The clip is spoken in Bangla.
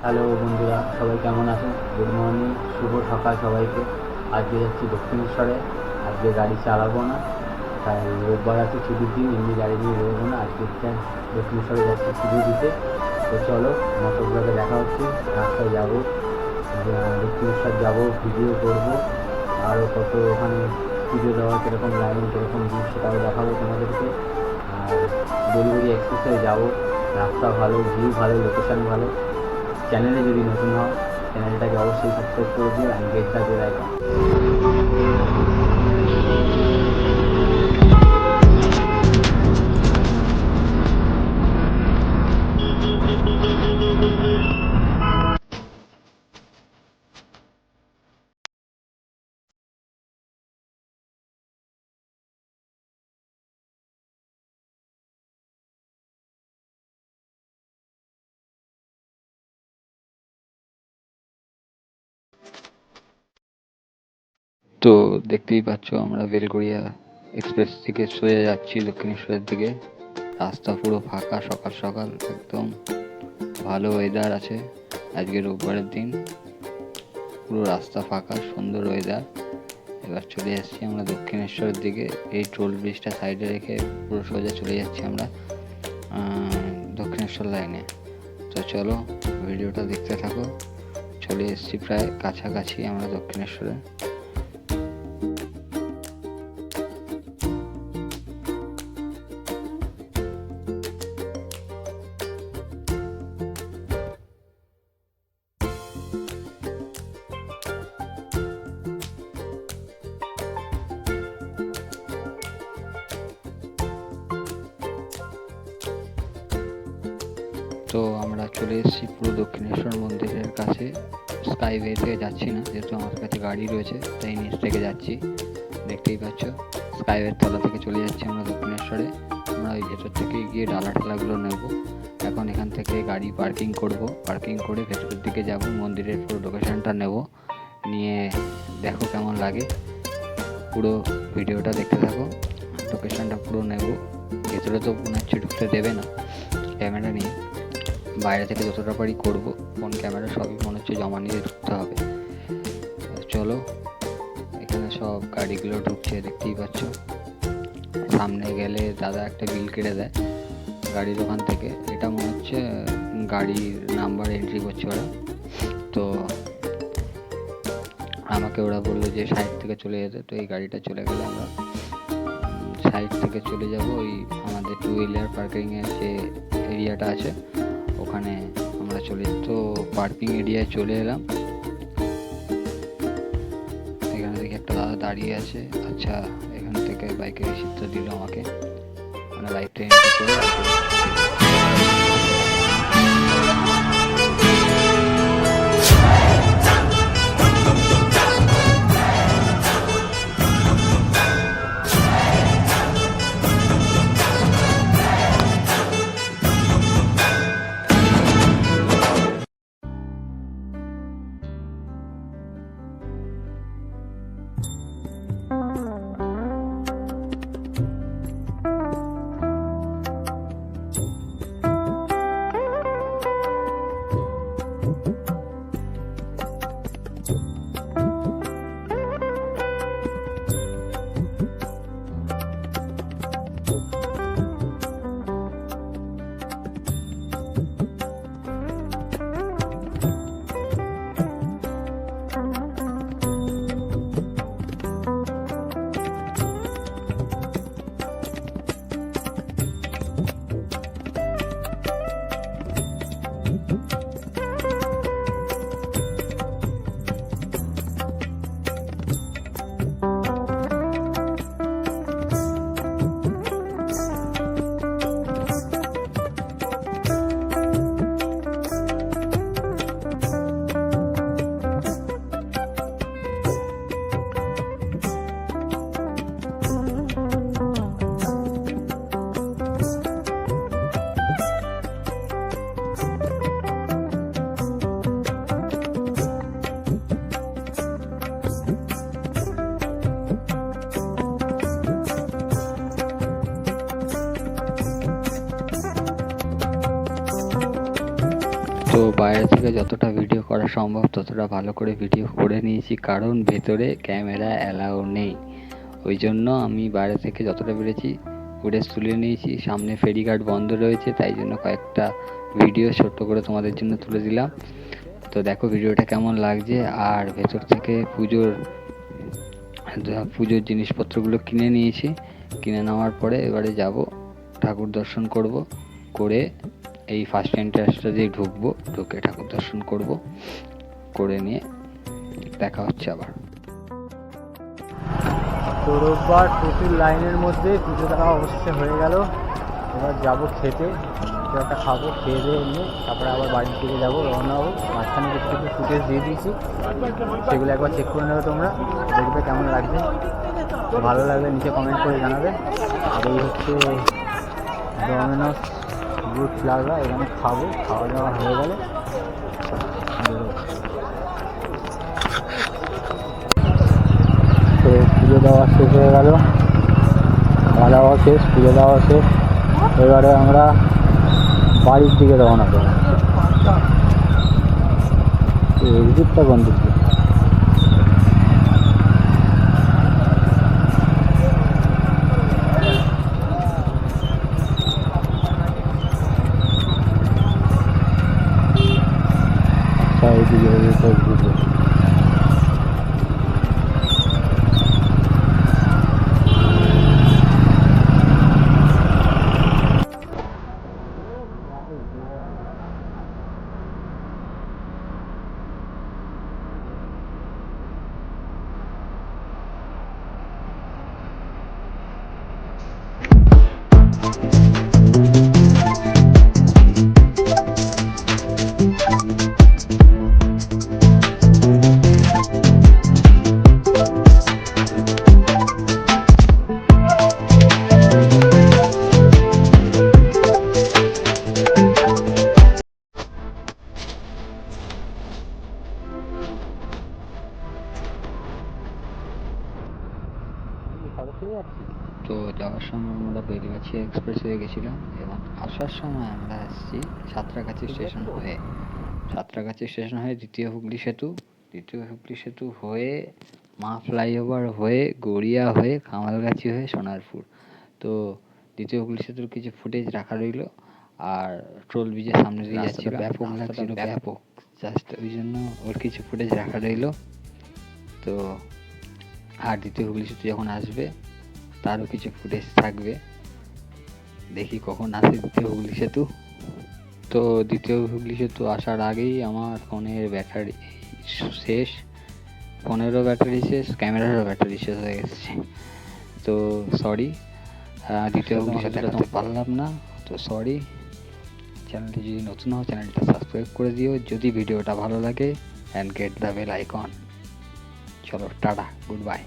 হ্যালো বন্ধুরা, সবাই কেমন আছো? গুড মর্নিং, শুভ সকাল সবাইকে। আজকে যাচ্ছি দক্ষিণেশ্বরে। আজকে গাড়ি চালাবো না, তাই রোববার আছে ছুটির দিন, এমনি গাড়ি নিয়ে বেরোবো না। আজকে দক্ষিণেশ্বরে যাচ্ছি পুজো দিতে। তো চলো, মটর ব্লগে দেখা হচ্ছে। রাস্তায় যাবো, দক্ষিণেশ্বর যাবো, ভিডিও করবো, আরও কত ওখানে পুজো দেওয়া, কীরকম লাইন, কীরকম ভিড়, সেটাও দেখাবো তোমাদেরকে। আর ডেলিভারি এক্সপ্রেসে যাবো। রাস্তা ভালো, ভিউ ভালো, লোকেশান ভালো। চ্যানেলে যদি নতুন হও, চ্যানেলটাকে অবশ্যই সাবস্ক্রাইব করে দিও, আর গেটটা দিয়ে রাখো। তো দেখতেই পাচ্ছ, আমরা বেলগড়িয়া এক্সপ্রেস থেকে সোজা যাচ্ছি দক্ষিণেশ্বরের দিকে। রাস্তা পুরো ফাঁকা, সকাল সকাল একদম ভালো ওয়েদার আছে। আজকে রোববারের দিন, পুরো রাস্তা ফাঁকা, সুন্দর ওয়েদার। এবার চলে যাচ্ছি আমরা দক্ষিণেশ্বরের দিকে। এই টোল ব্রিজটা সাইডে রেখে পুরো সোজা চলে যাচ্ছি আমরা দক্ষিণেশ্বর লাইনে। তো চলো, ভিডিওটা দেখতে থাকো। চলে এসেছি প্রায় কাছাকাছি আমরা দক্ষিণেশ্বরে। তো আমরা চলে এসেছি পুরো দক্ষিণেশ্বর মন্দিরের কাছে। স্কাইওয়ে থেকে যাচ্ছি না, যেহেতু আমার কাছে গাড়ি রয়েছে, তাই নিচ থেকে যাচ্ছি। দেখতেই পাচ্ছ, স্কাইওয়ের তলা থেকে চলে যাচ্ছি আমরা দক্ষিণেশ্বরে। আমরা ওই ভেতর থেকে গিয়ে ডালা ঠালাগুলো নেব। এখন এখান থেকে গাড়ি পার্কিং করব, পার্কিং করে ভেতরের দিকে যাব, মন্দিরের পুরো লোকেশানটা নেব। নিয়ে দেখো কেমন লাগে, পুরো ভিডিওটা দেখতে থাকো। লোকেশানটা পুরো নেব। ভেতরে তো মনে হচ্ছে ঢুকতে দেবে না ক্যামেরা নিয়ে, বাইরে থেকে যতটা পারি করবো। ফোন ক্যামেরা সবই মনে হচ্ছে জমা নিয়ে ঢুকতে হবে। চলো, এখানে সব গাড়িগুলো ঢুকছে, দেখতেই পাচ্ছ। সামনে গেলে দাদা একটা বিল কেটে দেয় গাড়ির ওখান থেকে। এটা মনে হচ্ছে গাড়ির নাম্বার এন্ট্রি করছে ওরা। তো আমাকে ওরা বললো যে সাইড থেকে চলে যেতে। তো এই গাড়িটা চলে গেলে আমরা সাইড থেকে চলে যাব ওই আমাদের টু হুইলার পার্কিংয়ের যে এরিয়াটা আছে ওখানে আমরা চলে। তো পার্কিং এরিয়ায় চলে এলাম। এখানে দেখি একটা দাদা দাঁড়িয়ে আছে। আচ্ছা, এখান থেকে বাইকের রিসিপ্টটা দিল আমাকে, মানে বাইকটা এন্ট্রি করে। বাইরে থেকে যতটা ভিডিও করা সম্ভব ততটা ভালো করে ভিডিও করে নিয়েছি, কারণ ভেতরে ক্যামেরা অ্যালাউ নেই। ওই জন্য আমি বাইরে থেকে যতটা পেরেছি ফুটেজ তুলে নিয়েছি। সামনে ফেরিঘাট বন্ধ রয়েছে, তাই জন্য কয়েকটা ভিডিও ছোট্ট করে তোমাদের জন্য তুলে দিলাম। তো দেখো ভিডিওটা কেমন লাগছে। আর ভেতর থেকে পুজোর জিনিসপত্রগুলো কিনে নিয়েছি। কিনে নেওয়ার পরে এবারে যাব ঠাকুর দর্শন করব, করে এই ফার্স্ট এন্ট্রান্সটা দিয়ে ঢুকবো, ঢুকে ঠাকুর দর্শন করব, করে নিয়ে দেখা হচ্ছে আবার। তো রোববার প্রচুর লাইনের মধ্যে পুজো দেখা অবশেষে হয়ে গেল। এবার যাবো খেতে, কিছু একটা খাবো, খেয়ে দিয়ে এনে তারপরে আবার বাড়ির দিকে যাবো, রওনা হবো। মাঝখানে কিছু ফুটেজ দিয়ে দিয়েছি, সেগুলো একবার চেক করে নেবে তোমরা, দেখবে কেমন লাগবে। ভালো লাগলে নিচে কমেন্ট করে জানাবে। আর এই হচ্ছে ডমিনোস ব্রুট প্লাজা, এখানে খাবো, খাওয়া দাওয়া হয়ে গেলে তো পুজো দেওয়া শেষ হয়ে গেল, খাওয়া দাওয়া শেষ, পুজো দেওয়া শেষ। এবারে আমরা বাড়ির দিকে রওনা দেবো। এক্সিটটা কোন দিক দিয়ে? আচ্ছা, এইদিকে এক্সিট। তো যাওয়ার সময় আমরা বেলগাছি এক্সপ্রেস হয়ে গেছিলাম এবং আসার সময় আমরা আসছি সাঁতরাগাছি স্টেশন হয়ে। সাঁতরাগাছি স্টেশন হয়ে দ্বিতীয় হুগলি সেতু হয়ে মা ফ্লাইওভার হয়ে গড়িয়া হয়ে কামালগাছি হয়ে সোনারপুর। তো দ্বিতীয় হুগলি সেতুর কিছু ফুটেজ রাখা রইলো। আর টোল ব্রিজের সামনে দিয়ে যাচ্ছিল, ব্যাপক লাগছিল, ব্যাপক, জাস্ট ওই জন্য ওর কিছু ফুটেজ রাখা রইলো। তো আর দ্বিতীয় হুগলি সেতু যখন আসবে তারও কিছু ফুটেজ থাকবে, দেখি কখন আসে দ্বিতীয় হুগলি সেতু। তো দ্বিতীয় হুগলি সেতু আসার আগেই আমার ফোনের ব্যাটারি শেষ, ফোনেরও ব্যাটারি শেষ, ক্যামেরারও ব্যাটারি শেষ হয়ে গেছে। তো সরি, দ্বিতীয় হুগলি সেতু দেখাতে পারলাম না, তো সরি। চ্যানেলটি যদি নতুন হও চ্যানেলটা সাবস্ক্রাইব করে দিও যদি ভিডিওটা ভালো লাগে, and get the bell icon. চলো টাটা, গুড বাই।